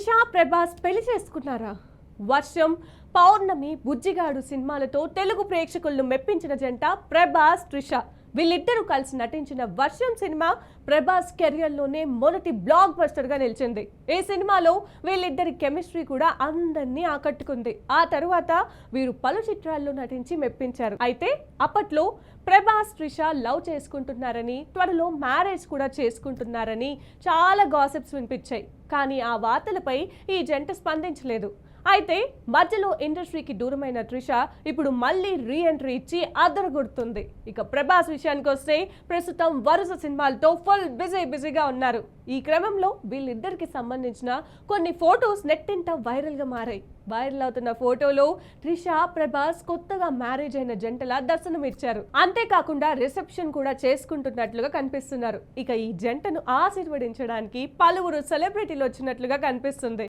త్రిష ప్రభాస్ పెళ్లి చేసుకున్నారా? వర్షం, పౌర్ణమి, బుజ్జిగాడు సినిమాలతో తెలుగు ప్రేక్షకులను మెప్పించిన జంట ప్రభాస్, త్రిష. వీళ్ళిద్దరూ కలిసి నటించిన వర్షం సినిమా ప్రభాస్ కెరియర్లోనే మొదటి బ్లాక్ బస్టర్ గా నిలిచింది. ఈ సినిమాలో వీళ్ళిద్దరి కెమిస్ట్రీ కూడా అందరినీ ఆకట్టుకుంది. ఆ తరువాత వీరు పలు చిత్రాల్లో నటించి మెప్పించారు. అయితే అప్పట్లో ప్రభాస్, త్రిష లవ్ చేసుకుంటున్నారని, త్వరలో మ్యారేజ్ కూడా చేసుకుంటున్నారని చాలా గాసిప్స్ వినిపించాయి. కానీ ఆ వార్తలపై ఈ జంట స్పందించలేదు. అయితే మధ్యలో ఇండస్ట్రీకి దూరమైన త్రిష ఇప్పుడు మళ్ళీ రీ ఎంట్రీ ఇచ్చి అదరగొడుతుంది. ఇక ప్రభాస్ విషయానికి వస్తే ప్రస్తుతం వరుస సినిమాలతో ఫుల్ బిజీగా ఉన్నారు. ఈ క్రమంలో వీళ్ళిద్దరికి సంబంధించిన కొన్ని ఫోటోస్ నెట్టింట వైరల్ గా మారాయి. వైరల్ అవుతున్న ఫోటోలో త్రిష, ప్రభాస్ కొత్తగా మ్యారేజ్ అయిన జంటలా దర్శనమిచ్చారు. అంతేకాకుండా రిసెప్షన్ కూడా చేసుకుంటున్నట్లుగా కనిపిస్తున్నారు. ఇక ఈ జంటను ఆశీర్వదించడానికి పలువురు సెలబ్రిటీలు వచ్చినట్లుగా కనిపిస్తుంది.